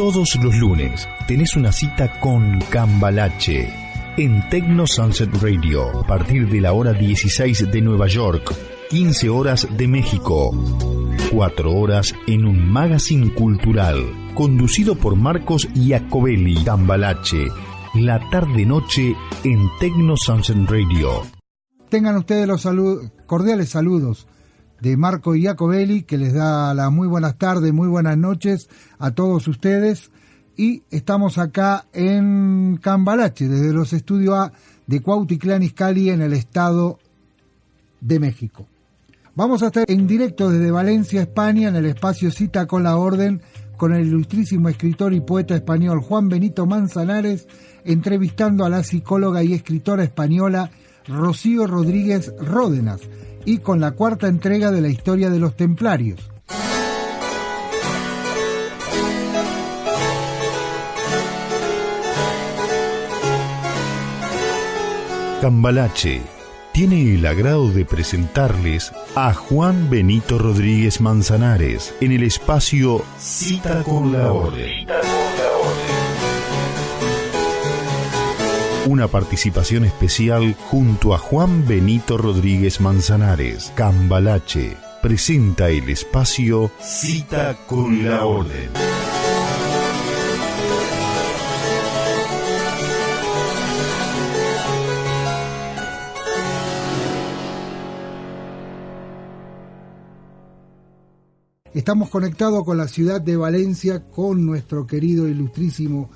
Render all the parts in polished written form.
Todos los lunes tenés una cita con Cambalache en Tecno Sunset Radio a partir de la hora 16 de Nueva York, 15 horas de México, 4 horas en un magazine cultural conducido por Marcos Iacobelli. Cambalache, la tarde-noche en Tecno Sunset Radio. Tengan ustedes los cordiales saludos de Marco Iacobelli, que les da las muy buenas tardes, muy buenas noches a todos ustedes. Y estamos acá en Cambalache, desde los estudios A de Cuautitlán Izcalli, en el Estado de México. Vamos a estar en directo desde Valencia, España, en el espacio Cita con la Orden, con el ilustrísimo escritor y poeta español Juan Benito Manzanares, entrevistando a la psicóloga y escritora española Rocío Rodríguez Ródenas, y con la cuarta entrega de la historia de los templarios. Cambalache tiene el agrado de presentarles a Juan Benito Rodríguez Manzanares en el espacio Cita con la Orden. Una participación especial junto a Juan Benito Rodríguez Manzanares. Cambalache presenta el espacio Cita con la Orden. Estamos conectados con la ciudad de Valencia, con nuestro querido ilustrísimo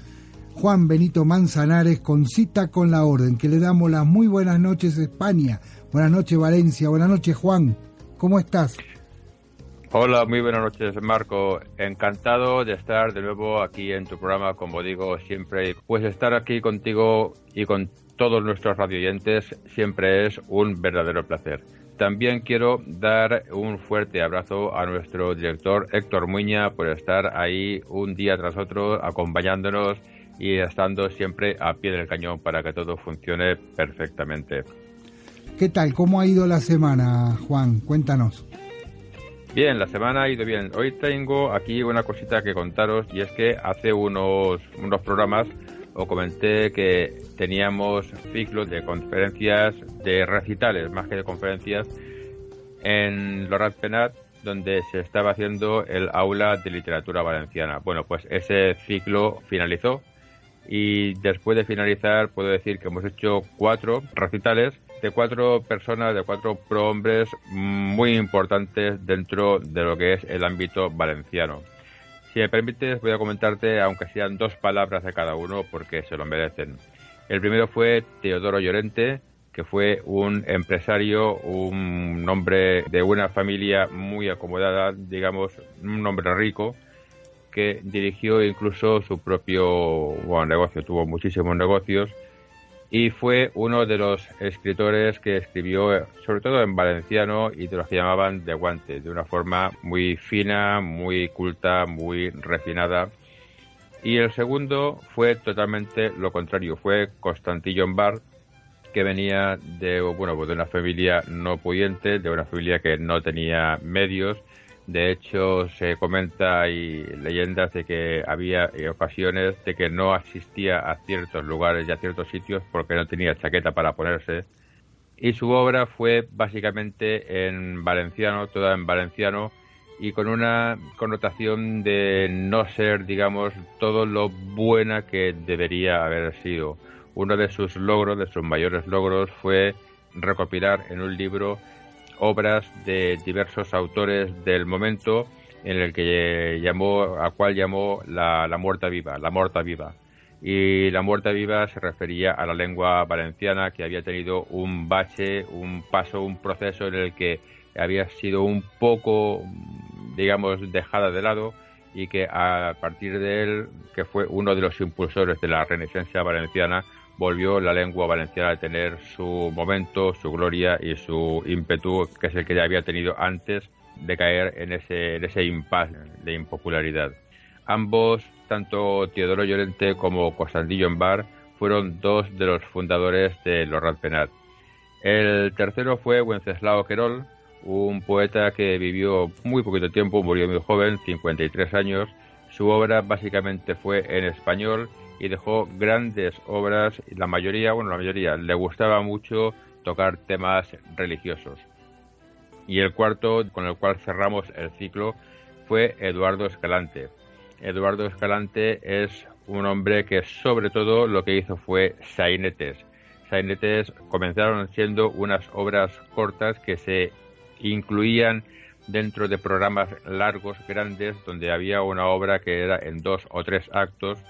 Juan Benito Manzanares, con Cita con la Orden, que le damos las muy buenas noches España, buenas noches Valencia, buenas noches Juan, ¿cómo estás? Hola, muy buenas noches Marco, encantado de estar de nuevo aquí en tu programa, como digo siempre, pues estar aquí contigo y con todos nuestros radioyentes siempre es un verdadero placer. También quiero dar un fuerte abrazo a nuestro director Héctor Muña por estar ahí un día tras otro acompañándonos y estando siempre a pie del cañón para que todo funcione perfectamente. ¿Qué tal? ¿Cómo ha ido la semana, Juan? Cuéntanos. Bien, la semana ha ido bien. Hoy tengo aquí una cosita que contaros, y es que hace unos programas os comenté que teníamos ciclos de conferencias, de recitales más que de conferencias, en Lorat Penat, donde se estaba haciendo el aula de literatura valenciana. Bueno, pues ese ciclo finalizó, y después de finalizar puedo decir que hemos hecho 4 recitales de 4 personas, de 4 prohombres muy importantes dentro de lo que es el ámbito valenciano. Si me permites, voy a comentarte, aunque sean 2 palabras de cada uno, porque se lo merecen. El primero fue Teodoro Llorente, que fue un empresario, un hombre de una familia muy acomodada, digamos, un hombre rico, que dirigió incluso su propio negocio, tuvo muchísimos negocios, y fue uno de los escritores que escribió, sobre todo en valenciano, y de los que llamaban de guante, de una forma muy fina, muy culta, muy refinada. Y el segundo fue totalmente lo contrario, fue Constantillo Bar, que venía de una familia no pudiente, de una familia que no tenía medios. De hecho, se comenta y leyendas de que había ocasiones de que no asistía a ciertos lugares y a ciertos sitios porque no tenía chaqueta para ponerse. Y su obra fue básicamente en valenciano, toda en valenciano, y con una connotación de no ser, digamos, todo lo buena que debería haber sido. Uno de sus logros, de sus mayores logros, fue recopilar en un libro obras de diversos autores del momento, en el que llamó la Muerta Viva, la Morta Viva. Y la Muerta Viva se refería a la lengua valenciana, que había tenido un bache, un paso, un proceso en el que había sido un poco, digamos, dejada de lado, y que a partir de él, que fue uno de los impulsores de la Renesancia valenciana, volvió la lengua valenciana a tener su momento, su gloria y su ímpetu, que es el que ya había tenido antes de caer en ese impasse de impopularidad. Ambos, tanto Teodoro Llorente como Constantillo Bar, fueron 2 de los fundadores de Lorat Penat. El tercero fue Wenceslao Querol, un poeta que vivió muy poquito tiempo, murió muy joven, 53 años. Su obra básicamente fue en español y dejó grandes obras. La mayoría le gustaba mucho tocar temas religiosos. Y el cuarto, con el cual cerramos el ciclo, fue Eduardo Escalante. Eduardo Escalante es un hombre que sobre todo lo que hizo fue sainetes. Sainetes comenzaron siendo unas obras cortas que se incluían dentro de programas largos, grandes, donde había una obra que era en 2 o 3 actos,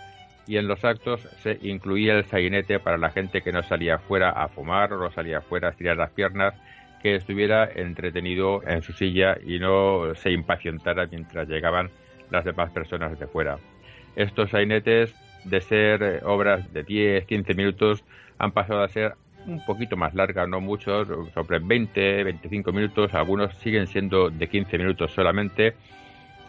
y en los actos se incluía el sainete para la gente que no salía fuera a fumar o no salía fuera a estirar las piernas, que estuviera entretenido en su silla y no se impacientara mientras llegaban las demás personas de fuera. Estos sainetes, de ser obras de 10, 15 minutos, han pasado a ser un poquito más largas, no muchos, sobre 20, 25 minutos, algunos siguen siendo de 15 minutos solamente,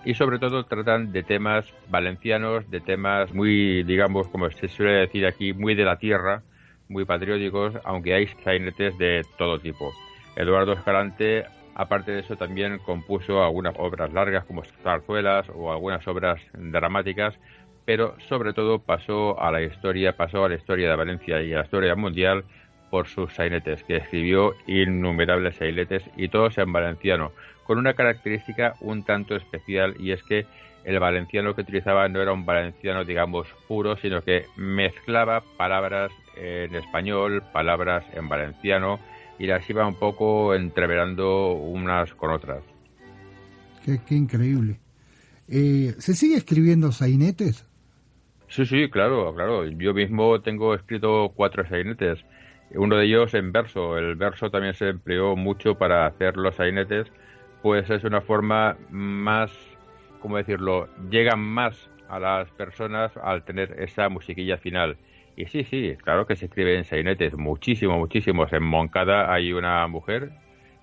y sobre todo tratan de temas valencianos, de temas muy, digamos, como se suele decir aquí, muy de la tierra, muy patrióticos, aunque hay sainetes de todo tipo. Eduardo Escalante, aparte de eso, también compuso algunas obras largas como zarzuelas o algunas obras dramáticas, pero sobre todo pasó a la historia de Valencia y a la historia mundial por sus sainetes, que escribió innumerables sainetes y todos en valenciano, con una característica un tanto especial, y es que el valenciano que utilizaba no era un valenciano, digamos, puro, sino que mezclaba palabras en español, palabras en valenciano, y las iba un poco entreverando unas con otras. Qué increíble. ¿Se sigue escribiendo sainetes? Sí, claro. Yo mismo tengo escrito 4 sainetes. Uno de ellos en verso. El verso también se empleó mucho para hacer los sainetes, pues es una forma más, ¿cómo decirlo?, llegan más a las personas al tener esa musiquilla final. Y sí, claro que se escribe en sainetes, muchísimos. En Moncada hay una mujer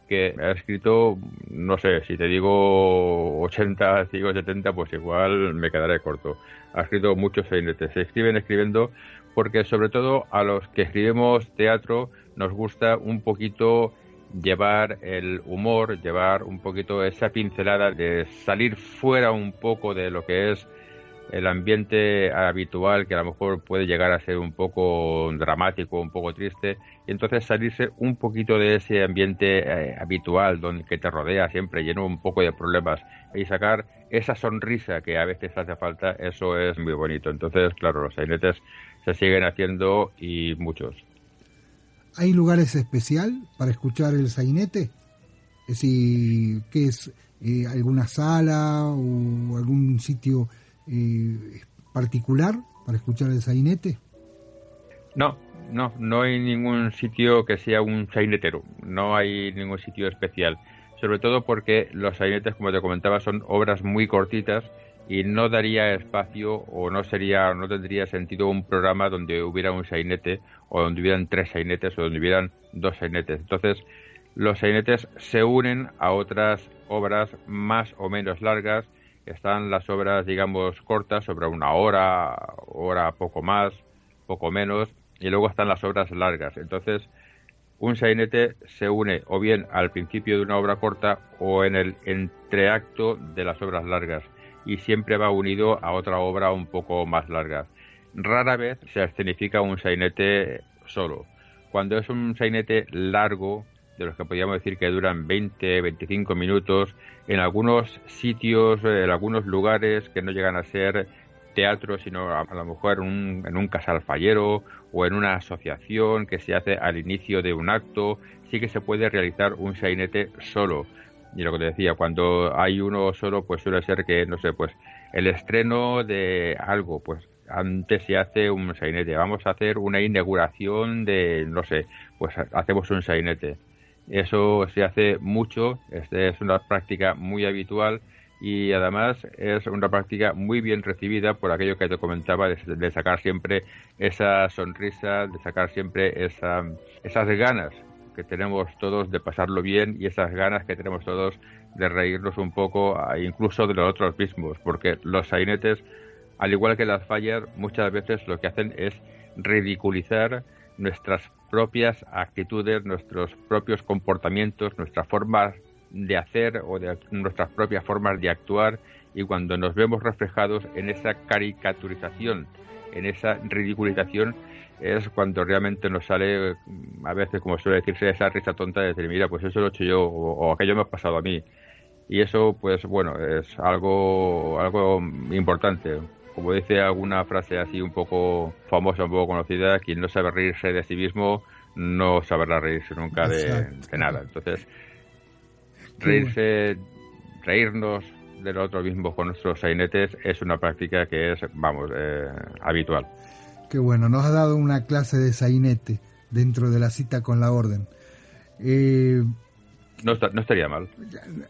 que ha escrito, no sé, si te digo 80, digo 70, pues igual me quedaré corto. Ha escrito muchos sainetes. Se escriben escribiendo porque sobre todo a los que escribimos teatro nos gusta un poquito llevar el humor, llevar un poquito esa pincelada de salir fuera un poco de lo que es el ambiente habitual, que a lo mejor puede llegar a ser un poco dramático, un poco triste, y entonces salirse un poquito de ese ambiente habitual donde que te rodea siempre lleno un poco de problemas, y sacar esa sonrisa que a veces hace falta. Eso es muy bonito. Entonces, claro, los sainetes se siguen haciendo, y muchos. ¿Hay lugares especial para escuchar el sainete? Es decir, ¿qué es? ¿Alguna sala o algún sitio particular para escuchar el sainete? No hay ningún sitio que sea un sainetero, no hay ningún sitio especial, sobre todo porque los sainetes, como te comentaba, son obras muy cortitas y no daría espacio o no tendría sentido un programa donde hubiera un sainete o donde hubieran 3 sainetes o donde hubieran 2 sainetes. Entonces los sainetes se unen a otras obras más o menos largas. Están las obras, digamos, cortas, sobre 1 hora, poco más, poco menos, y luego están las obras largas. Entonces, un sainete se une o bien al principio de una obra corta o en el entreacto de las obras largas, y siempre va unido a otra obra un poco más larga. Rara vez se escenifica un sainete solo. Cuando es un sainete largo, de los que podríamos decir que duran 20, 25 minutos, en algunos sitios, en algunos lugares que no llegan a ser teatro, sino a lo mejor en un casal fallero o en una asociación que se hace al inicio de un acto, sí que se puede realizar un sainete solo. Y lo que te decía, cuando hay uno solo, pues suele ser que, no sé, pues el estreno de algo, pues antes se hace un sainete. Vamos a hacer una inauguración de, no sé, pues hacemos un sainete. Eso se hace mucho, es una práctica muy habitual, y además es una práctica muy bien recibida por aquello que te comentaba de sacar siempre esa sonrisa, de sacar siempre esas ganas que tenemos todos de pasarlo bien, y esas ganas que tenemos todos de reírnos un poco, incluso de los otros mismos, porque los sainetes, al igual que las fallas, muchas veces lo que hacen es ridiculizar nuestras propias actitudes, nuestros propios comportamientos, nuestra forma de hacer o de nuestras propias formas de actuar, y cuando nos vemos reflejados en esa caricaturización, en esa ridiculización, es cuando realmente nos sale, a veces, como suele decirse, esa risa tonta de decir, mira, pues eso lo he hecho yo, o aquello me ha pasado a mí. Y eso, pues bueno, es algo importante. Como dice alguna frase así un poco famosa, un poco conocida, quien no sabe reírse de sí mismo, no sabrá reírse nunca de nada. Entonces, reírnos de nosotros mismos con nuestros sainetes es una práctica que es, habitual. Qué bueno, nos ha dado una clase de sainete dentro de la cita con la orden. No estaría mal.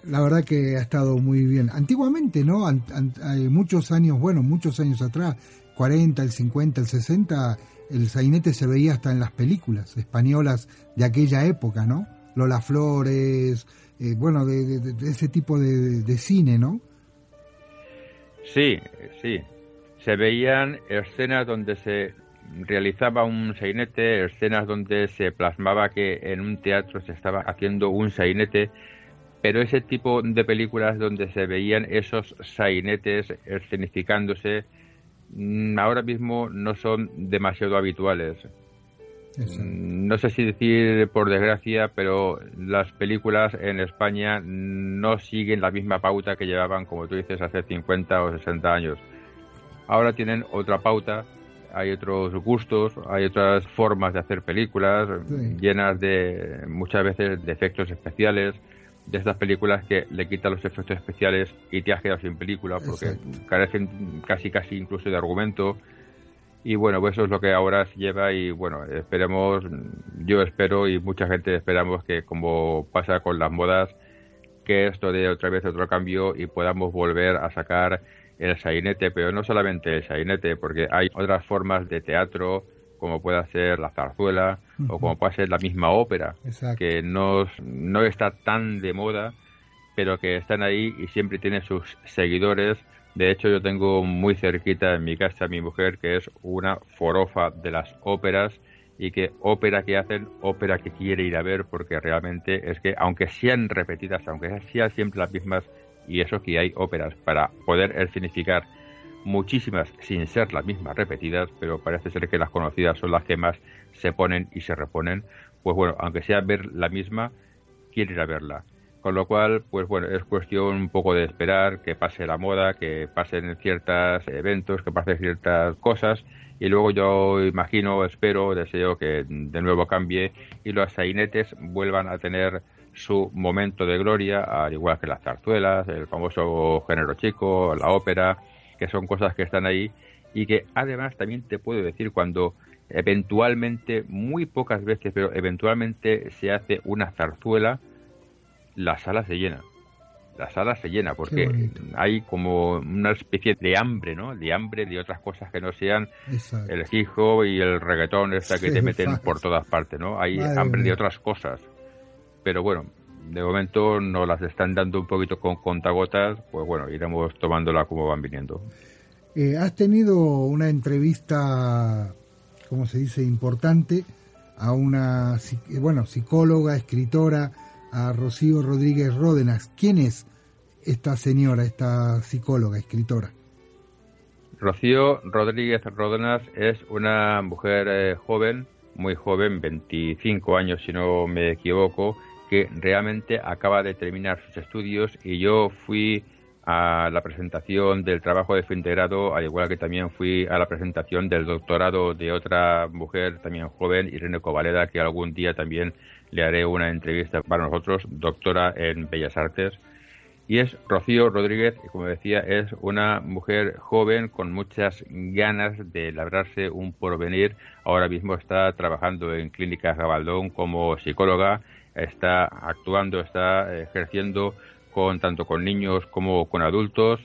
La verdad que ha estado muy bien. Antiguamente, ¿no? Hay muchos años atrás, 40, el 50, el 60, el sainete se veía hasta en las películas españolas de aquella época, ¿no? Lola Flores, de ese tipo de cine, ¿no? Sí. Se veían escenas donde se realizaba un sainete, escenas donde se plasmaba que en un teatro se estaba haciendo un sainete, pero ese tipo de películas donde se veían esos sainetes escenificándose ahora mismo no son demasiado habituales. Exacto. No sé si decir por desgracia, pero las películas en España no siguen la misma pauta que llevaban, como tú dices, hace 50 o 60 años. Ahora tienen otra pauta, hay otros gustos, hay otras formas de hacer películas, llenas de, muchas veces, de efectos especiales, de estas películas que le quitan los efectos especiales y te has quedado sin película porque carecen casi incluso de argumento. Y bueno, pues eso es lo que ahora se lleva, y bueno, yo espero y mucha gente esperamos que, como pasa con las modas, que esto dé otra vez otro cambio y podamos volver a sacar el sainete, pero no solamente el sainete, porque hay otras formas de teatro, como pueda ser la zarzuela, o como puede ser la misma ópera, que no está tan de moda, pero que están ahí y siempre tienen sus seguidores. De hecho, yo tengo muy cerquita en mi casa a mi mujer, que es una forofa de las óperas, y que ópera que hacen, ópera que quiere ir a ver, porque realmente es que, aunque sean repetidas, aunque sean siempre las mismas, y eso que hay óperas para poder escenificar muchísimas sin ser las mismas repetidas, pero parece ser que las conocidas son las que más se ponen y se reponen, pues bueno, aunque sea ver la misma, quiere ir a verla. Con lo cual, pues bueno, es cuestión un poco de esperar que pase la moda, que pasen ciertos eventos, que pasen ciertas cosas, y luego yo imagino, espero, deseo que de nuevo cambie y los sainetes vuelvan a tener su momento de gloria, al igual que las zarzuelas, el famoso género chico, la ópera, que son cosas que están ahí, y que además también te puedo decir, cuando eventualmente, muy pocas veces, pero eventualmente se hace una zarzuela, la sala se llena. La sala se llena porque hay como una especie de hambre, ¿no? De hambre de otras cosas que no sean el hip hop y el reggaetón que te meten por todas partes, ¿no? Hay hambre de otras cosas. Pero bueno, de momento nos las están dando un poquito con contagotas, pues bueno, iremos tomándola como van viniendo. Has tenido una entrevista, ¿cómo se dice?, importante a una psicóloga, escritora, a Rocío Rodríguez Ródenas. ¿Quién es esta señora, esta psicóloga, escritora? Rocío Rodríguez Ródenas es una mujer joven, muy joven, 25 años si no me equivoco, que realmente acaba de terminar sus estudios, y yo fui a la presentación del trabajo de fin de grado, al igual que también fui a la presentación del doctorado de otra mujer también joven, Irene Covaleda, que algún día también le haré una entrevista para nosotros, doctora en Bellas Artes. Y es Rocío Rodríguez, y como decía, es una mujer joven con muchas ganas de labrarse un porvenir. Ahora mismo está trabajando en Clínica Gabaldón como psicóloga, está actuando, está ejerciendo tanto con niños como con adultos,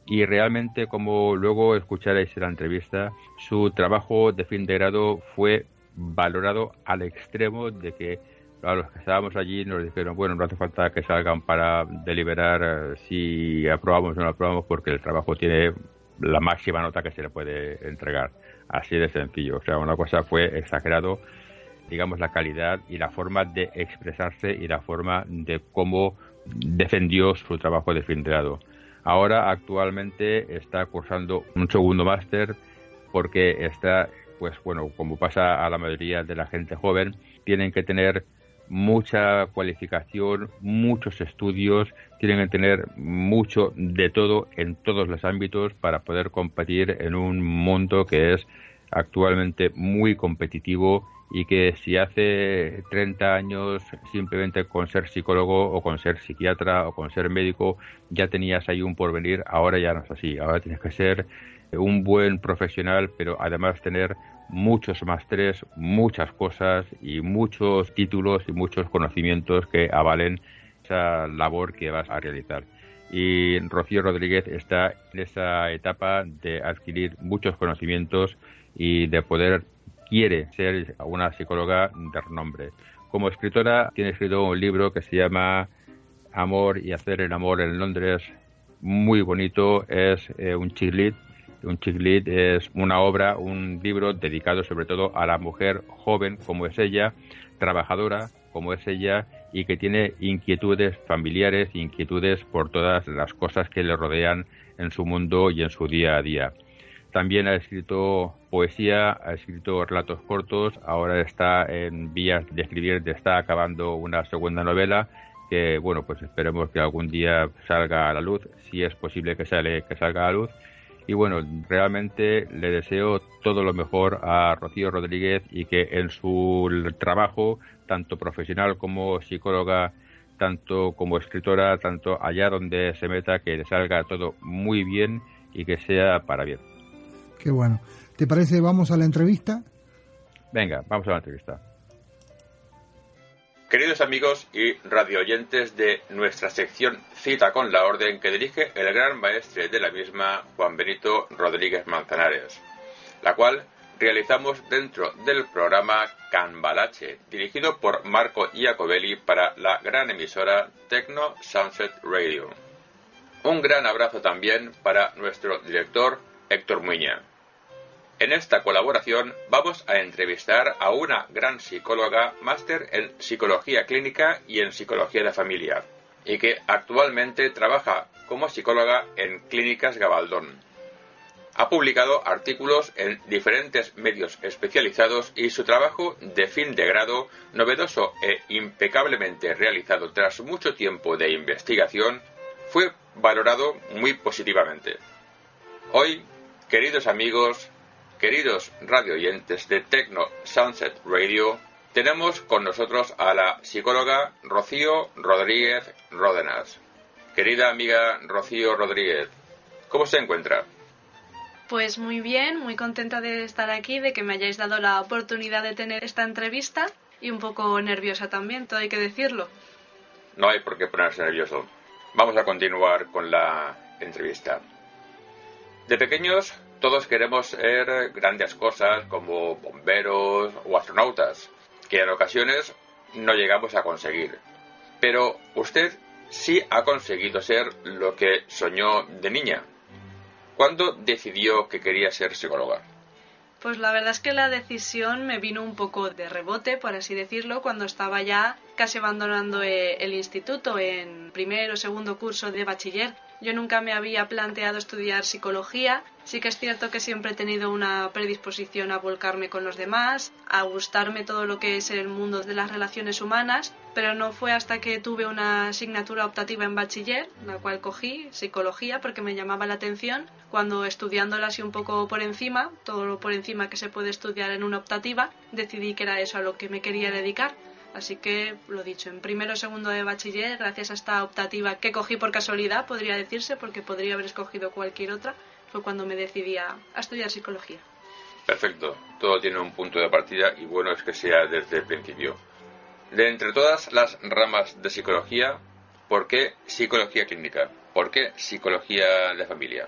y realmente, como luego escucharéis en la entrevista, su trabajo de fin de grado fue valorado al extremo de que a los que estábamos allí nos dijeron, bueno, no hace falta que salgan para deliberar si aprobamos o no aprobamos, porque el trabajo tiene la máxima nota que se le puede entregar. Así de sencillo. O sea, una cosa fue exagerado, digamos, la calidad y la forma de expresarse y la forma de cómo defendió su trabajo de fin de grado. Ahora actualmente está cursando un segundo máster porque está, pues bueno, como pasa a la mayoría de la gente joven, tienen que tener mucha cualificación, muchos estudios, tienen que tener mucho de todo en todos los ámbitos para poder competir en un mundo que es actualmente muy competitivo y que si hace 30 años simplemente con ser psicólogo o con ser psiquiatra o con ser médico ya tenías ahí un porvenir, ahora ya no es así, ahora tienes que ser un buen profesional, pero además tener muchos másteres, muchas cosas y muchos títulos y muchos conocimientos que avalen esa labor que vas a realizar. Y Rocío Rodríguez está en esa etapa de adquirir muchos conocimientos y de poder, quiere ser una psicóloga de renombre. Como escritora tiene escrito un libro que se llama Amor y hacer el amor en Londres, muy bonito, es un chick lit. Un chick lit es una obra, un libro dedicado sobre todo a la mujer joven como es ella, trabajadora como es ella y que tiene inquietudes familiares, inquietudes por todas las cosas que le rodean en su mundo y en su día a día. También ha escrito poesía, ha escrito relatos cortos, ahora está en vías de escribir, está acabando una segunda novela que, bueno, pues esperemos que algún día salga a la luz, si es posible que salga a la luz. Y bueno, realmente le deseo todo lo mejor a Rocío Rodríguez y que en su trabajo, tanto profesional como psicóloga, tanto como escritora, tanto allá donde se meta, que le salga todo muy bien y que sea para bien. Qué bueno. ¿Te parece, vamos a la entrevista? Venga, vamos a la entrevista. Queridos amigos y radioyentes de nuestra sección Cita con la Orden, que dirige el gran maestre de la misma, Juan Benito Rodríguez Manzanares, la cual realizamos dentro del programa Cambalache, dirigido por Marco Iacobelli para la gran emisora Techno Sunset Radio. Un gran abrazo también para nuestro director Héctor Muña. En esta colaboración vamos a entrevistar a una gran psicóloga, máster en psicología clínica y en psicología de familia, y que actualmente trabaja como psicóloga en Clínicas Gabaldón. Ha publicado artículos en diferentes medios especializados y su trabajo de fin de grado, novedoso e impecablemente realizado tras mucho tiempo de investigación, fue valorado muy positivamente. Hoy, queridos amigos, queridos radioyentes de Techno Sunset Radio, tenemos con nosotros a la psicóloga Rocío Rodríguez Ródenas. Querida amiga Rocío Rodríguez, ¿cómo se encuentra? Pues muy bien, muy contenta de estar aquí, de que me hayáis dado la oportunidad de tener esta entrevista y un poco nerviosa también, todo hay que decirlo. No hay por qué ponerse nervioso. Vamos a continuar con la entrevista. De pequeños todos queremos ser grandes cosas como bomberos o astronautas, que en ocasiones no llegamos a conseguir. Pero usted sí ha conseguido ser lo que soñó de niña. ¿Cuándo decidió que quería ser psicóloga? Pues la verdad es que la decisión me vino un poco de rebote, por así decirlo, cuando estaba ya casi abandonando el instituto en primer o segundo curso de bachiller. Yo nunca me había planteado estudiar psicología. Sí que es cierto que siempre he tenido una predisposición a volcarme con los demás, a gustarme todo lo que es el mundo de las relaciones humanas, pero no fue hasta que tuve una asignatura optativa en bachiller, la cual cogí, psicología, porque me llamaba la atención, cuando estudiándola así un poco por encima, todo lo por encima que se puede estudiar en una optativa, decidí que era eso a lo que me quería dedicar. Así que, lo dicho, en primero o segundo de bachiller, gracias a esta optativa que cogí por casualidad, podría decirse, porque podría haber escogido cualquier otra, fue cuando me decidí a estudiar psicología. Perfecto, todo tiene un punto de partida y bueno es que sea desde el principio. De entre todas las ramas de psicología, ¿por qué psicología clínica? ¿Por qué psicología de familia?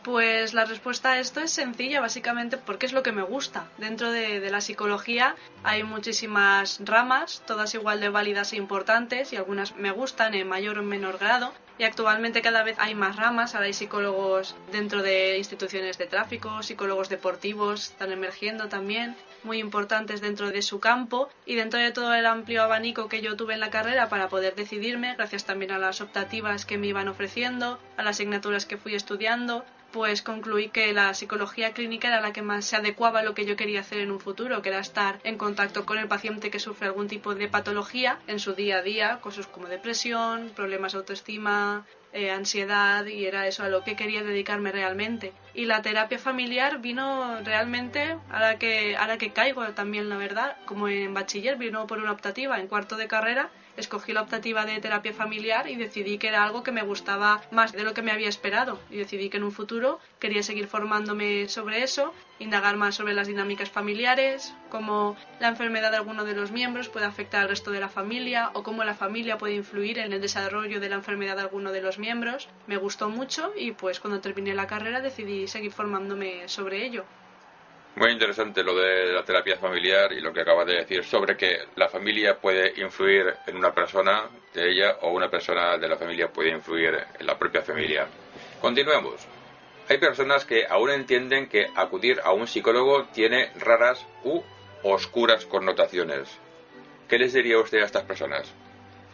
Pues la respuesta a esto es sencilla, básicamente porque es lo que me gusta. Dentro de la psicología hay muchísimas ramas, todas igual de válidas e importantes, y algunas me gustan en mayor o menor grado, y y actualmente cada vez hay más ramas. Ahora hay psicólogos dentro de instituciones de tráfico, psicólogos deportivos están emergiendo también, muy importantes dentro de su campo, y dentro de todo el amplio abanico que yo tuve en la carrera para poder decidirme, gracias también a las optativas que me iban ofreciendo, a las asignaturas que fui estudiando, pues concluí que la psicología clínica era la que más se adecuaba a lo que yo quería hacer en un futuro, que era estar en contacto con el paciente que sufre algún tipo de patología en su día a día, cosas como depresión, problemas de autoestima, ansiedad, y era eso a lo que quería dedicarme realmente. Y la terapia familiar vino realmente, ahora que caigo también, la verdad, como en bachiller, vino por una optativa en cuarto de carrera. Escogí la optativa de terapia familiar y decidí que era algo que me gustaba más de lo que me había esperado, y decidí que en un futuro quería seguir formándome sobre eso, indagar más sobre las dinámicas familiares, cómo la enfermedad de alguno de los miembros puede afectar al resto de la familia o cómo la familia puede influir en el desarrollo de la enfermedad de alguno de los miembros. Me gustó mucho y pues cuando terminé la carrera decidí seguir formándome sobre ello. Muy interesante lo de la terapia familiar y lo que acabas de decir sobre que la familia puede influir en una persona de ella o una persona de la familia puede influir en la propia familia. Continuemos. Hay personas que aún entienden que acudir a un psicólogo tiene raras u oscuras connotaciones. ¿Qué les diría usted a estas personas?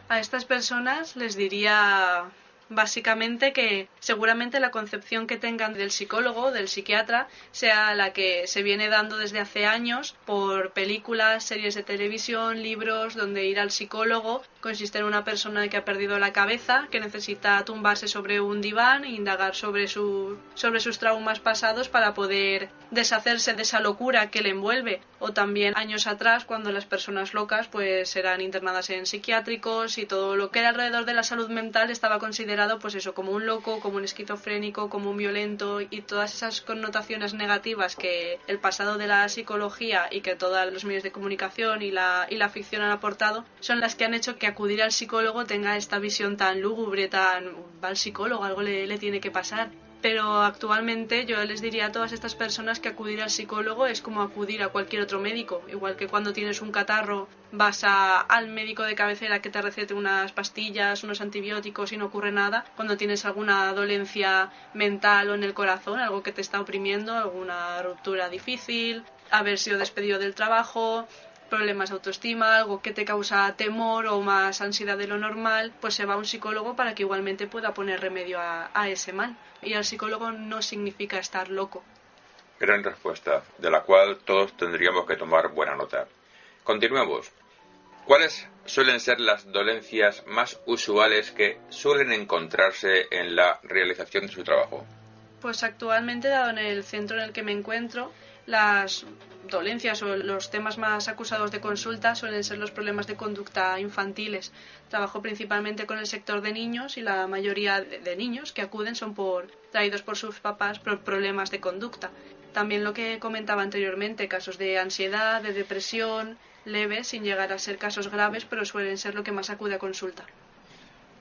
A estas personas les diría básicamente que seguramente la concepción que tengan del psicólogo, del psiquiatra, sea la que se viene dando desde hace años por películas, series de televisión, libros, donde ir al psicólogo consiste en una persona que ha perdido la cabeza, que necesita tumbarse sobre un diván e indagar sobre sus traumas pasados para poder deshacerse de esa locura que le envuelve. O también años atrás, cuando las personas locas pues eran internadas en psiquiátricos y todo lo que era alrededor de la salud mental estaba considerado pues eso, como un loco, como un esquizofrénico, como un violento, y todas esas connotaciones negativas que el pasado de la psicología y que todos los medios de comunicación y la ficción han aportado son las que han hecho que acudir al psicólogo tenga esta visión tan lúgubre, tan va al psicólogo, algo le tiene que pasar. Pero actualmente yo les diría a todas estas personas que acudir al psicólogo es como acudir a cualquier otro médico. Igual que cuando tienes un catarro vas al médico de cabecera que te recete unas pastillas, unos antibióticos y no ocurre nada. Cuando tienes alguna dolencia mental o en el corazón, algo que te está oprimiendo, alguna ruptura difícil, haber sido despedido del trabajo, problemas de autoestima, algo que te causa temor o más ansiedad de lo normal, pues se va a un psicólogo para que igualmente pueda poner remedio a ese mal. Y al psicólogo no significa estar loco. Gran respuesta, de la cual todos tendríamos que tomar buena nota. Continuemos. ¿Cuáles suelen ser las dolencias más usuales que suelen encontrarse en la realización de su trabajo? Pues actualmente, dado en el centro en el que me encuentro, las dolencias o los temas más acusados de consulta suelen ser los problemas de conducta infantiles. Trabajo principalmente con el sector de niños y la mayoría de niños que acuden son traídos por sus papás por problemas de conducta. También lo que comentaba anteriormente, casos de ansiedad, de depresión, leves, sin llegar a ser casos graves, pero suelen ser lo que más acude a consulta.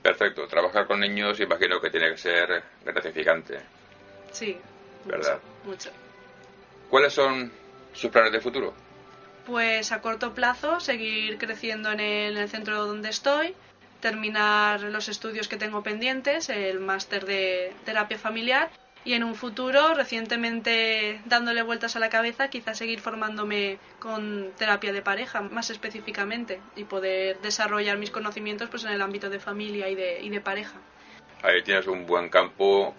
Perfecto. Trabajar con niños imagino que tiene que ser gratificante. Sí, ¿verdad? Mucho. ¿Cuáles son sus planes de futuro? Pues a corto plazo seguir creciendo en el centro donde estoy, terminar los estudios que tengo pendientes, el máster de terapia familiar, y en un futuro, recientemente dándole vueltas a la cabeza, quizás seguir formándome con terapia de pareja, más específicamente, y poder desarrollar mis conocimientos pues en el ámbito de familia y de pareja. Ahí tienes un buen campo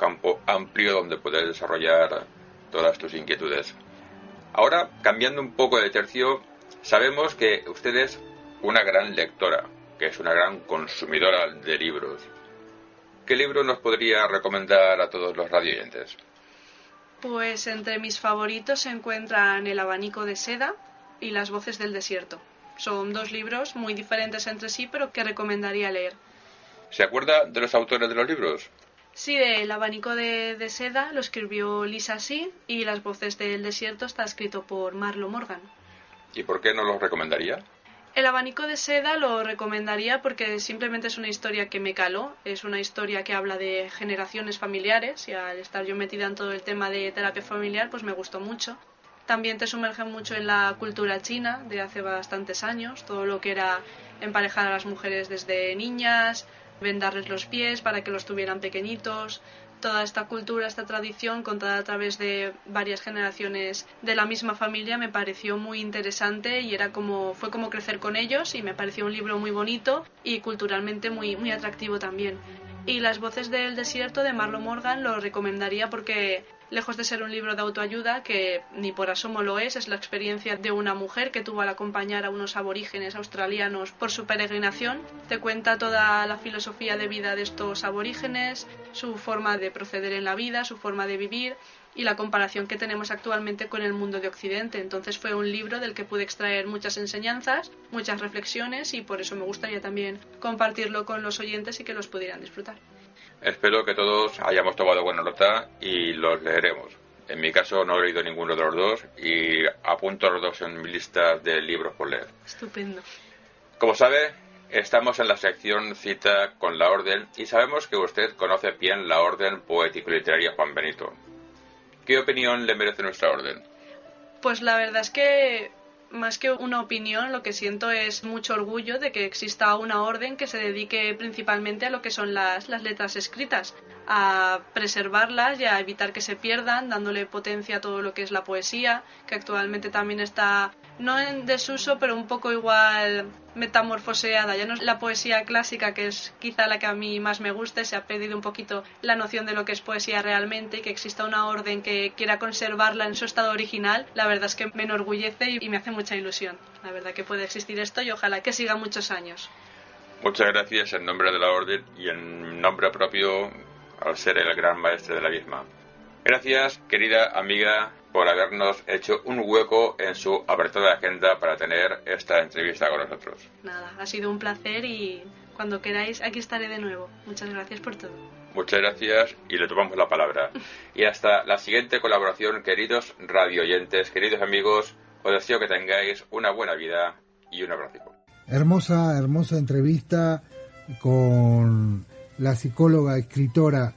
amplio donde poder desarrollar todas tus inquietudes. Ahora, cambiando un poco de tercio, sabemos que usted es una gran lectora, que es una gran consumidora de libros. ¿Qué libro nos podría recomendar a todos los radioyentes? Pues entre mis favoritos se encuentran El abanico de seda y Las voces del desierto. Son dos libros muy diferentes entre sí, pero que recomendaría leer. ¿Se acuerda de los autores de los libros? Sí, El abanico de seda lo escribió Lisa See y Las voces del desierto está escrito por Marlo Morgan. ¿Y por qué no los recomendaría? El abanico de seda lo recomendaría porque simplemente es una historia que me caló, es una historia que habla de generaciones familiares y al estar yo metida en todo el tema de terapia familiar pues me gustó mucho. También te sumerge mucho en la cultura china de hace bastantes años, todo lo que era emparejar a las mujeres desde niñas, vendarles los pies para que los tuvieran pequeñitos. Toda esta cultura, esta tradición contada a través de varias generaciones de la misma familia me pareció muy interesante y fue como crecer con ellos, y me pareció un libro muy bonito y culturalmente muy, muy atractivo también. Y Las voces del desierto de Marlo Morgan lo recomendaría porque, lejos de ser un libro de autoayuda, que ni por asomo lo es la experiencia de una mujer que tuvo al acompañar a unos aborígenes australianos por su peregrinación. Te cuenta toda la filosofía de vida de estos aborígenes, su forma de proceder en la vida, su forma de vivir y la comparación que tenemos actualmente con el mundo de Occidente. Entonces fue un libro del que pude extraer muchas enseñanzas, muchas reflexiones, y por eso me gustaría también compartirlo con los oyentes y que los pudieran disfrutar. Espero que todos hayamos tomado buena nota y los leeremos. En mi caso no he leído ninguno de los dos y apunto los dos en mi lista de libros por leer. Estupendo. Como sabe, estamos en la sección Cita con la Orden y sabemos que usted conoce bien la Orden Poético-Literaria Juan Benito. ¿Qué opinión le merece nuestra orden? Pues la verdad es que, más que una opinión, lo que siento es mucho orgullo de que exista una orden que se dedique principalmente a lo que son las letras escritas, a preservarlas y a evitar que se pierdan, dándole potencia a todo lo que es la poesía, que actualmente también está, no en desuso, pero un poco igual metamorfoseada. Ya no es la poesía clásica, que es quizá la que a mí más me guste, se ha perdido un poquito la noción de lo que es poesía realmente, y que exista una orden que quiera conservarla en su estado original, la verdad es que me enorgullece y me hace mucha ilusión. La verdad que puede existir esto y ojalá que siga muchos años. Muchas gracias en nombre de la Orden y en nombre propio al ser el gran maestre de la misma. Gracias, querida amiga, por habernos hecho un hueco en su apretada agenda para tener esta entrevista con nosotros. Nada, ha sido un placer y cuando queráis aquí estaré de nuevo. Muchas gracias por todo. Muchas gracias y le tomamos la palabra. Y hasta la siguiente colaboración, queridos radioyentes, queridos amigos, os deseo que tengáis una buena vida y un abrazo. Hermosa entrevista con la psicóloga, escritora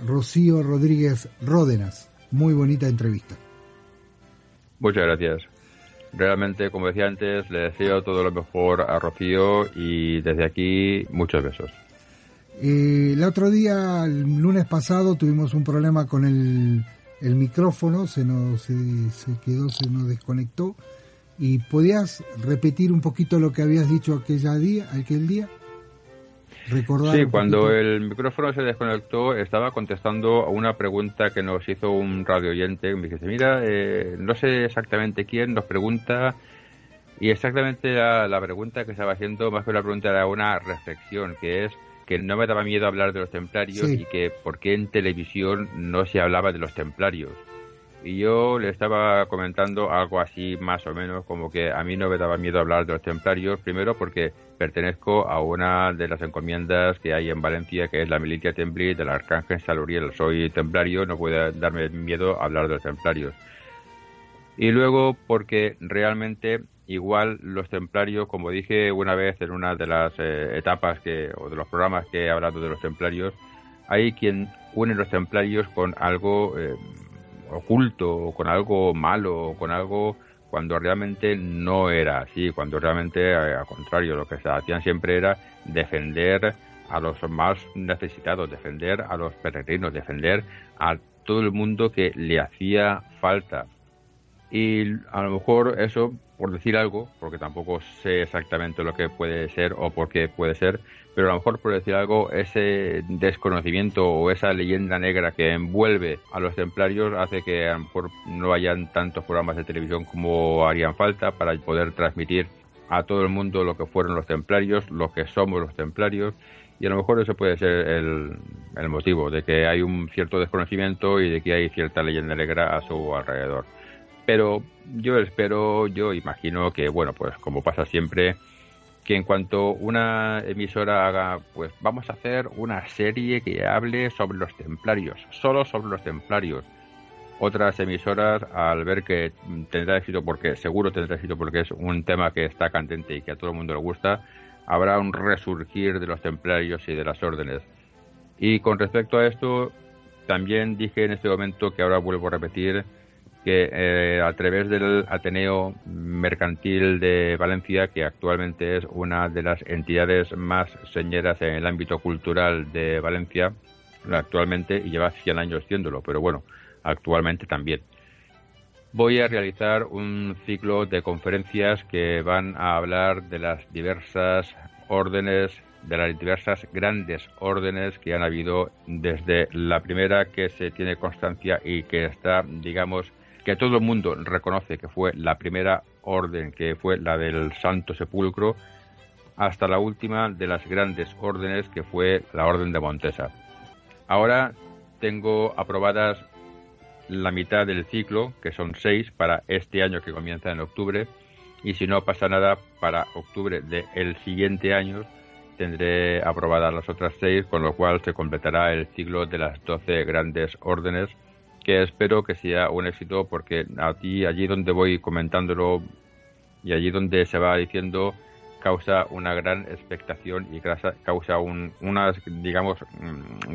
Rocío Rodríguez Ródenas. Muy bonita entrevista. Muchas gracias. Realmente, como decía antes, le deseo todo lo mejor a Rocío y desde aquí muchos besos. El otro día, el lunes pasado, tuvimos un problema con el micrófono, se nos desconectó. ¿Y podías repetir un poquito lo que habías dicho aquel día? Recordar. Sí, cuando el micrófono se desconectó estaba contestando a una pregunta que nos hizo un radio oyente. Me dice, mira, no sé exactamente quién nos pregunta, y exactamente la pregunta que estaba haciendo, más que una pregunta, era una reflexión, que es que no me daba miedo hablar de los templarios, sí, y que por qué en televisión no se hablaba de los templarios. Y yo le estaba comentando algo así más o menos, como que a mí no me daba miedo hablar de los templarios, primero porque pertenezco a una de las encomiendas que hay en Valencia, que es la Milicia Templi del Arcángel San Uriel. Soy templario, no puede darme miedo hablar de los templarios. Y luego porque realmente igual los templarios, como dije una vez en una de las etapas o de los programas que he hablado de los templarios, hay quien une los templarios con algo oculto, con algo malo, con algo cuando realmente no era así, cuando realmente al contrario, lo que se hacían siempre era defender a los más necesitados, defender a los peregrinos, defender a todo el mundo que le hacía falta. Y a lo mejor eso, por decir algo, porque tampoco sé exactamente lo que puede ser o por qué puede ser, pero a lo mejor por decir algo, ese desconocimiento o esa leyenda negra que envuelve a los templarios hace que a lo mejor no hayan tantos programas de televisión como harían falta para poder transmitir a todo el mundo lo que fueron los templarios, lo que somos los templarios, y a lo mejor eso puede ser el motivo de que hay un cierto desconocimiento y de que hay cierta leyenda negra a su alrededor. Pero yo imagino que, bueno, pues como pasa siempre, que en cuanto una emisora haga, pues vamos a hacer una serie que hable sobre los templarios, solo sobre los templarios. Otras emisoras, al ver que tendrá éxito, porque seguro tendrá éxito porque es un tema que está candente y que a todo el mundo le gusta, habrá un resurgir de los templarios y de las órdenes. Y con respecto a esto, también dije en este momento, que ahora vuelvo a repetir, que a través del Ateneo Mercantil de Valencia, que actualmente es una de las entidades más señeras en el ámbito cultural de Valencia, actualmente, y lleva 100 años siéndolo, pero bueno, actualmente también. Voy a realizar un ciclo de conferencias que van a hablar de las diversas órdenes, de las diversas grandes órdenes que han habido desde la primera que se tiene constancia y que está, digamos, que todo el mundo reconoce que fue la primera orden, que fue la del Santo Sepulcro, hasta la última de las grandes órdenes, que fue la Orden de Montesa. Ahora tengo aprobadas la mitad del ciclo, que son 6 para este año que comienza en octubre, y si no pasa nada, para octubre del siguiente año tendré aprobadas las otras 6, con lo cual se completará el ciclo de las 12 grandes órdenes, que espero que sea un éxito, porque allí donde voy comentándolo y allí donde se va diciendo, causa una gran expectación y causa unas, digamos,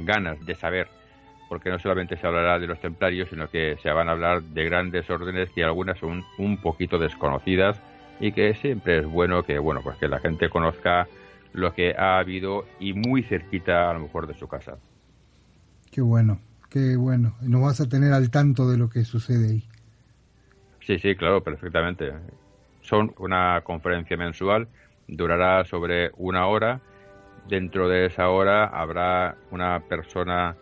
ganas de saber, porque no solamente se hablará de los templarios, sino que se van a hablar de grandes órdenes que algunas son un poquito desconocidas, y que siempre es bueno que, bueno, pues que la gente conozca lo que ha habido y muy cerquita a lo mejor de su casa. Qué bueno. Nos vas a tener al tanto de lo que sucede ahí. Sí, claro, perfectamente. Son una conferencia mensual, durará sobre 1 hora. Dentro de esa hora habrá una persona,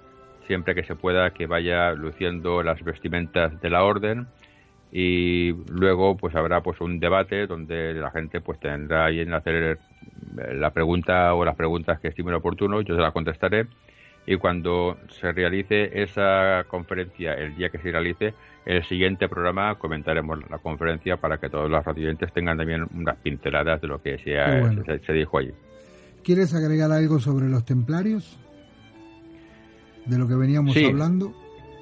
siempre que se pueda, que vaya luciendo las vestimentas de la orden, y luego pues habrá pues un debate donde la gente pues tendrá ahí en hacer la pregunta o las preguntas que estime oportuno. Yo se las contestaré, y cuando se realice esa conferencia, el día que se realice el siguiente programa, comentaremos la conferencia para que todos los radioyentes tengan también unas pinceladas de lo que se dijo allí. ¿Quieres agregar algo sobre los templarios? De lo que veníamos hablando.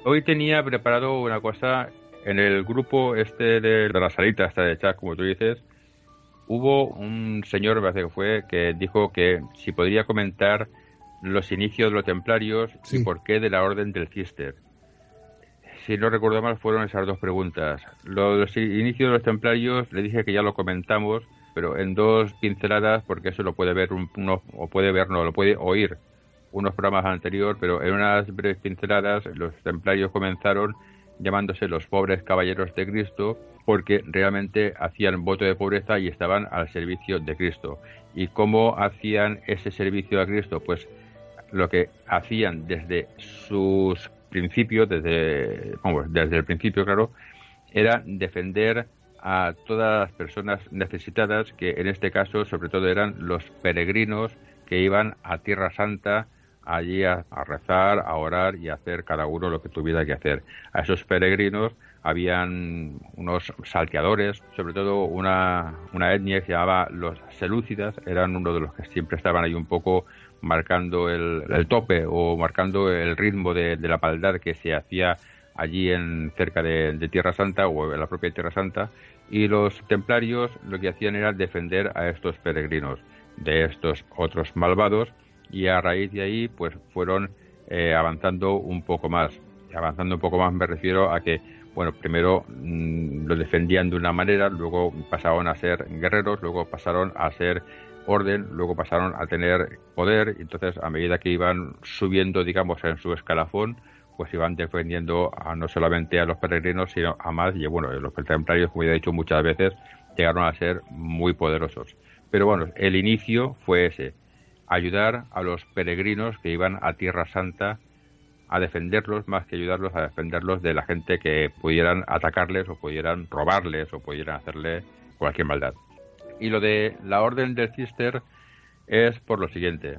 Hoy tenía preparado una cosa en el grupo de la salita esta de chat, como tú dices. Hubo un señor, me parece que fue, que dijo que si podría comentar los inicios de los templarios y por qué de la Orden del Císter. Si no recuerdo mal, fueron esas 2 preguntas. Los inicios de los templarios, le dije que ya lo comentamos, pero en 2 pinceladas, porque eso lo puede ver uno, o puede ver, no, lo puede oír unos programas anteriores, pero en unas breves pinceladas los templarios comenzaron llamándose los pobres caballeros de Cristo, porque realmente hacían voto de pobreza y estaban al servicio de Cristo. ¿Y cómo hacían ese servicio a Cristo? Pues lo que hacían desde sus principios, desde el principio, claro, era defender a todas las personas necesitadas, que en este caso sobre todo eran los peregrinos que iban a Tierra Santa, allí a rezar, a orar y a hacer cada uno lo que tuviera que hacer. A esos peregrinos habían unos salteadores, sobre todo una etnia que se llamaba los selúcidas, eran uno de los que siempre estaban ahí un poco marcando el tope o marcando el ritmo de la maldad que se hacía allí cerca de Tierra Santa o en la propia Tierra Santa, y los templarios lo que hacían era defender a estos peregrinos de estos otros malvados, y a raíz de ahí pues fueron avanzando un poco más. Me refiero a que, bueno, primero lo defendían de una manera, luego pasaron a ser guerreros, luego pasaron a ser orden, luego pasaron a tener poder, y entonces a medida que iban subiendo, digamos, en su escalafón, pues iban defendiendo no solamente a los peregrinos, sino a más, y bueno, los templarios, como ya he dicho muchas veces, llegaron a ser muy poderosos. Pero bueno, el inicio fue ese: ayudar a los peregrinos que iban a Tierra Santa, a defenderlos, más que ayudarlos, a defenderlos de la gente que pudieran atacarles o pudieran robarles o pudieran hacerle cualquier maldad. Y lo de la Orden del Císter es por lo siguiente: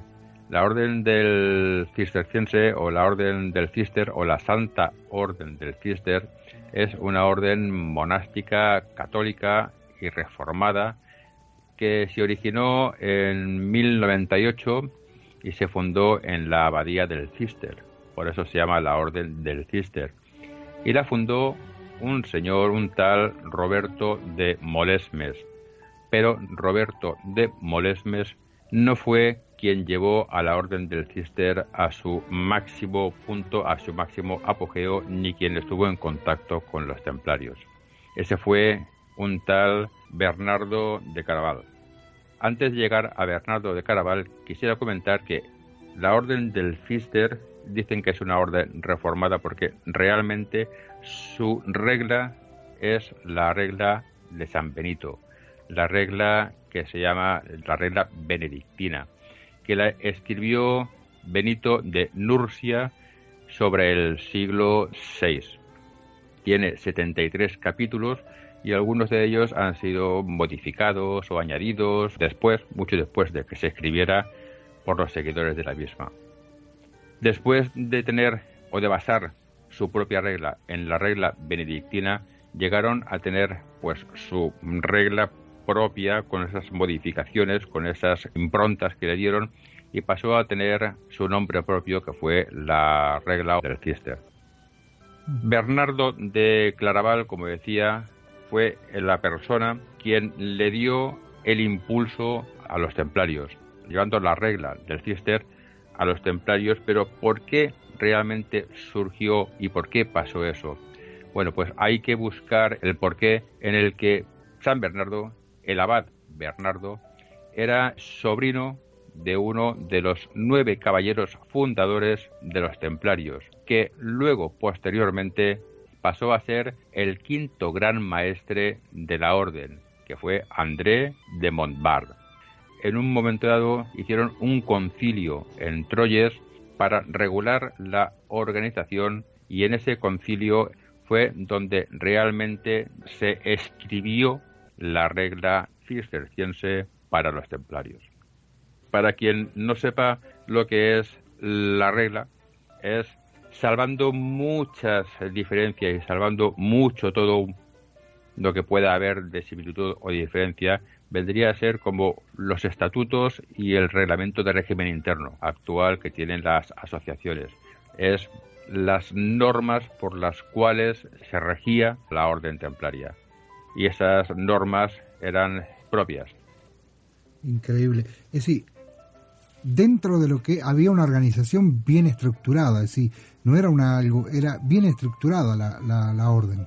la Orden del Cisterciense o la Orden del Císter o la Santa Orden del Císter es una orden monástica, católica y reformada, que se originó en 1098 y se fundó en la abadía del Císter. Por eso se llama la Orden del Císter. Y la fundó un señor, un tal Roberto de Molesmes. Pero Roberto de Molesmes no fue quien llevó a la Orden del Císter a su máximo punto, a su máximo apogeo, ni quien estuvo en contacto con los templarios. Ese fue un tal Bernardo de Claraval. Antes de llegar a Bernardo de Claraval, quisiera comentar que la Orden del Císter dicen que es una orden reformada porque realmente su regla es la regla de San Benito, la regla que se llama la regla benedictina, que la escribió Benito de Nursia sobre el siglo VI. Tiene 73 capítulos y algunos de ellos han sido modificados o añadidos después, mucho después de que se escribiera, por los seguidores de la misma. Después de tener o de basar su propia regla en la regla benedictina, llegaron a tener pues su regla propia con esas modificaciones, con esas improntas que le dieron, y pasó a tener su nombre propio, que fue la regla del Císter. Bernardo de Claraval, como decía, fue la persona quien le dio el impulso a los templarios, llevando la regla del Císter a los templarios. Pero ¿por qué realmente surgió y por qué pasó eso? Bueno, pues hay que buscar el porqué en el que San Bernardo, el abad Bernardo, era sobrino de uno de los 9 caballeros fundadores de los templarios, que luego, posteriormente, pasó a ser el 5º gran maestre de la orden, que fue André de Montbard. En un momento dado hicieron un concilio en Troyes para regular la organización, y en ese concilio fue donde realmente se escribió la regla cisterciense para los templarios. Para quien no sepa lo que es la regla, es, salvando muchas diferencias y salvando mucho todo lo que pueda haber de similitud o diferencia, vendría a ser como los estatutos y el reglamento de régimen interno actual que tienen las asociaciones. Es las normas por las cuales se regía la orden templaria. Y esas normas eran propias. Increíble. Es decir, dentro de lo que había una organización bien estructurada, es decir, no era era bien estructurada la orden.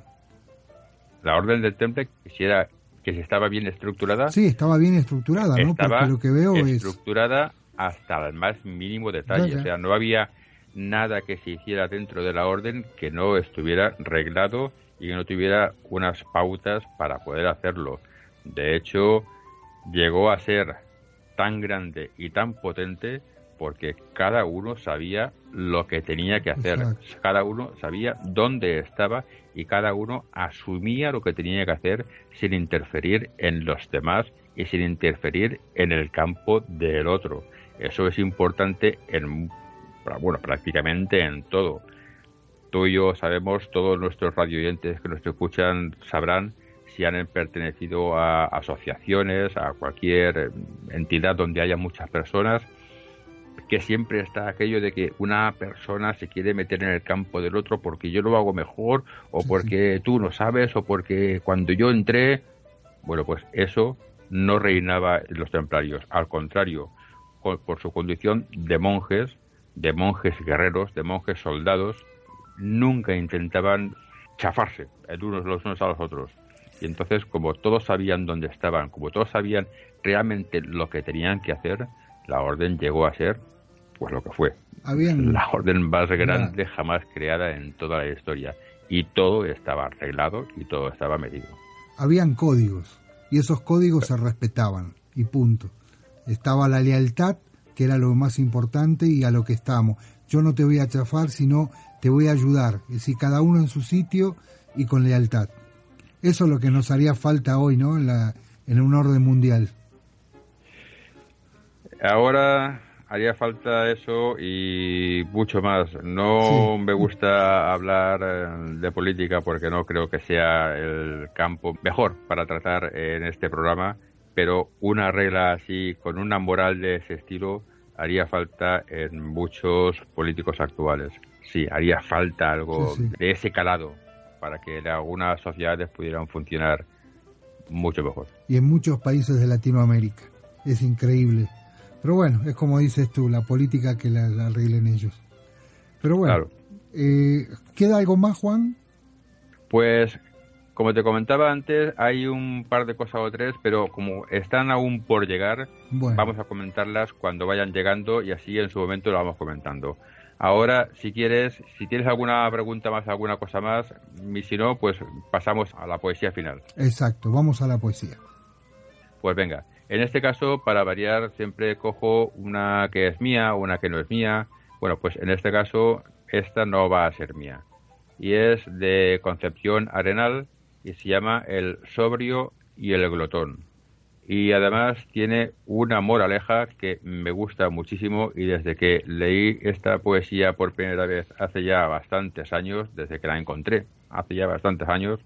La orden del Temple, quisiera que si estaba bien estructurada. Sí, estaba bien estructurada, ¿no? Estaba porque lo que veo estructurada hasta el más mínimo detalle. Ya. O sea, no había nada que se hiciera dentro de la orden que no estuviera reglado y que no tuviera unas pautas para poder hacerlo. De hecho, llegó a ser tan grande y tan potente porque cada uno sabía lo que tenía que hacer. Exacto. Cada uno sabía dónde estaba y cada uno asumía lo que tenía que hacer sin interferir en los demás y sin interferir en el campo del otro. Eso es importante prácticamente en todo. Tú y yo sabemos, todos nuestros radioyentes que nos escuchan sabrán si han pertenecido a asociaciones, a cualquier entidad donde haya muchas personas, que siempre está aquello de que una persona se quiere meter en el campo del otro porque yo lo hago mejor, o porque tú no sabes, o porque cuando yo entré. Bueno, pues eso no reinaba en los templarios. Al contrario, por su condición de monjes guerreros, de monjes soldados, nunca intentaban chafarse los unos a los otros. Y entonces, como todos sabían dónde estaban, como todos sabían realmente lo que tenían que hacer, la orden llegó a ser pues lo que fue. La orden más grande jamás creada en toda la historia. Y todo estaba arreglado y todo estaba medido. Habían códigos, y esos códigos se respetaban, y punto. Estaba la lealtad, que era lo más importante, y a lo que estamos. Yo no te voy a chafar, sino te voy a ayudar. Es decir, cada uno en su sitio y con lealtad. Eso es lo que nos haría falta hoy, ¿no? En un orden mundial. Ahora haría falta eso y mucho más. No me gusta hablar de política porque no creo que sea el campo mejor para tratar en este programa, pero una regla así, con una moral de ese estilo, haría falta en muchos políticos actuales. Sí, haría falta algo de ese calado para que algunas sociedades pudieran funcionar mucho mejor. Y en muchos países de Latinoamérica. Es increíble. Pero bueno, es como dices tú, la política que la arreglen ellos. Pero bueno, claro. ¿Queda algo más, Juan? Pues, como te comentaba antes, hay un par de cosas o tres, pero como están aún por llegar, vamos a comentarlas cuando vayan llegando y así en su momento lo vamos comentando. Ahora, si quieres, si tienes alguna pregunta más, alguna cosa más, y si no, pues pasamos a la poesía final. Exacto, vamos a la poesía. Pues venga, en este caso, para variar, siempre cojo una que es mía, una que no es mía. Bueno, pues en este caso, esta no va a ser mía. Y es de Concepción Arenal y se llama El sobrio y el glotón. Y además tiene una moraleja que me gusta muchísimo y desde que leí esta poesía por primera vez hace ya bastantes años, desde que la encontré hace ya bastantes años,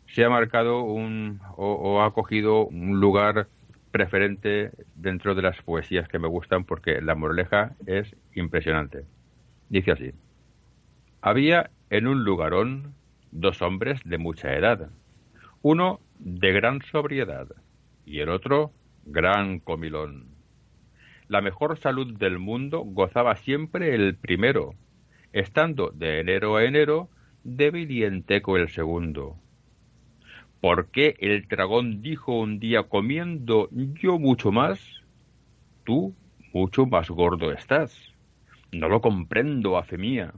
se ha marcado o ha cogido un lugar preferente dentro de las poesías que me gustan porque la moraleja es impresionante. Dice así: había en un lugarón 2 hombres de mucha edad, uno de gran sobriedad y el otro gran comilón. La mejor salud del mundo gozaba siempre el primero, estando de enero a enero débil y enteco el segundo. ¿Por qué el dragón dijo un día comiendo: yo mucho más? Tú mucho más gordo estás. No lo comprendo, a fe mía.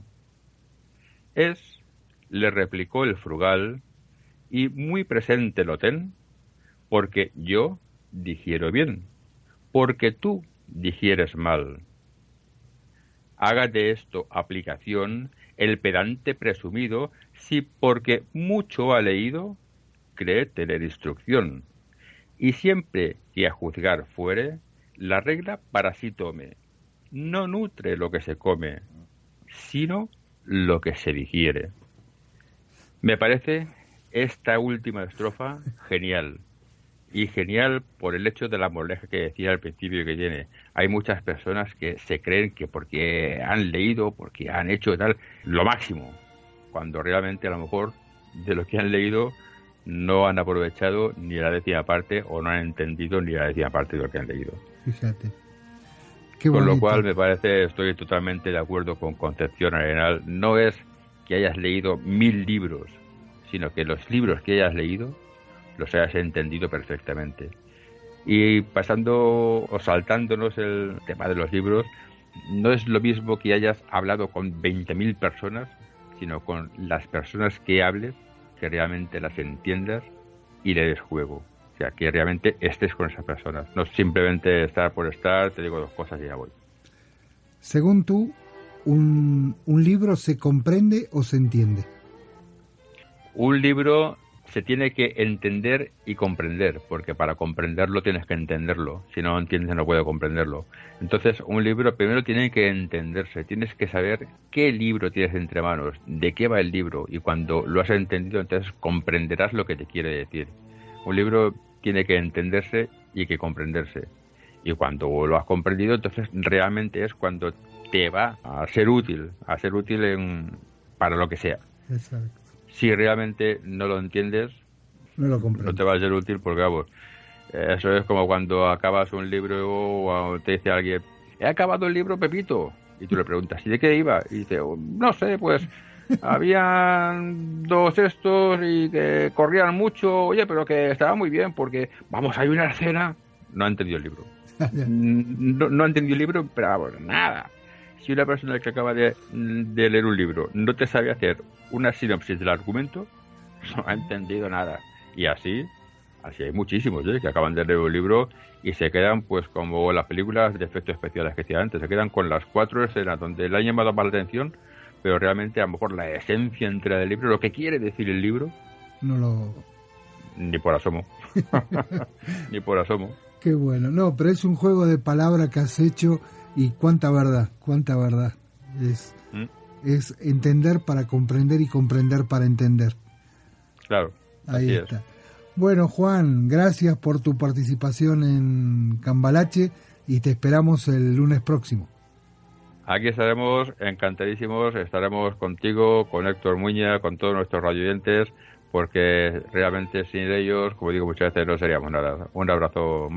Le replicó el frugal, y muy presente lo ten, porque yo digiero bien, porque tú digieres mal. Haga de esto aplicación el pedante presumido, si porque mucho ha leído, cree tener instrucción, y siempre que a juzgar fuere, la regla para sí tome. No nutre lo que se come, sino lo que se digiere. Me parece esta última estrofa genial. Y genial por el hecho de la moraleja que decía al principio que tiene. Hay muchas personas que se creen que porque han leído, porque han hecho tal, lo máximo, cuando realmente a lo mejor de lo que han leído no han aprovechado ni la décima parte o no han entendido ni la décima parte de lo que han leído. Fíjate. Qué Con bonito. lo cual me parece, estoy totalmente de acuerdo con Concepción Arenal. No es que hayas leído 1000 libros, sino que los libros que hayas leído los hayas entendido perfectamente. Y pasando o saltándonos el tema de los libros, no es lo mismo que hayas hablado con 20.000 personas, sino con las personas que hables, que realmente las entiendas y le des juego. O sea, que realmente estés con esas personas. No simplemente estar por estar, te digo 2 cosas y ya voy. Según tú, ¿un libro se comprende o se entiende? Un libro se tiene que entender y comprender, porque para comprenderlo tienes que entenderlo. Si no lo entiendes, no puedes comprenderlo. Entonces, un libro primero tiene que entenderse. Tienes que saber qué libro tienes entre manos, de qué va el libro, y cuando lo has entendido, entonces comprenderás lo que te quiere decir. Un libro tiene que entenderse y que comprenderse. Y cuando lo has comprendido, entonces realmente es cuando te va a ser útil para lo que sea. Exacto. Si realmente no lo entiendes, no te va a ser útil porque, vamos, eso es como cuando acabas un libro o te dice alguien: he acabado el libro, Pepito, y tú le preguntas: ¿y de qué iba? Y dice: no sé, pues habían 2 estos y que corrían mucho, oye, pero que estaba muy bien porque, vamos, hay una escena. No ha entendido el libro. No ha entendido el libro, pero vamos, nada. Si una persona que acaba de leer un libro no te sabe hacer una sinopsis del argumento, no ha entendido nada. Y así hay muchísimos que acaban de leer un libro y se quedan, pues como las películas de efectos especiales que decía antes, se quedan con las 4 escenas donde le han llamado más la atención, pero realmente a lo mejor la esencia entera del libro, lo que quiere decir el libro, ni por asomo. Ni por asomo. Qué bueno. No, pero es un juego de palabras que has hecho. Y cuánta verdad. Es entender para comprender y comprender para entender. Claro. Ahí está. Es. Bueno, Juan, gracias por tu participación en Cambalache y te esperamos el lunes próximo. Aquí estaremos encantadísimos, estaremos contigo, con Héctor Muña, con todos nuestros radioyentes, porque realmente sin ellos, como digo muchas veces, no seríamos nada. Un abrazo, Marco.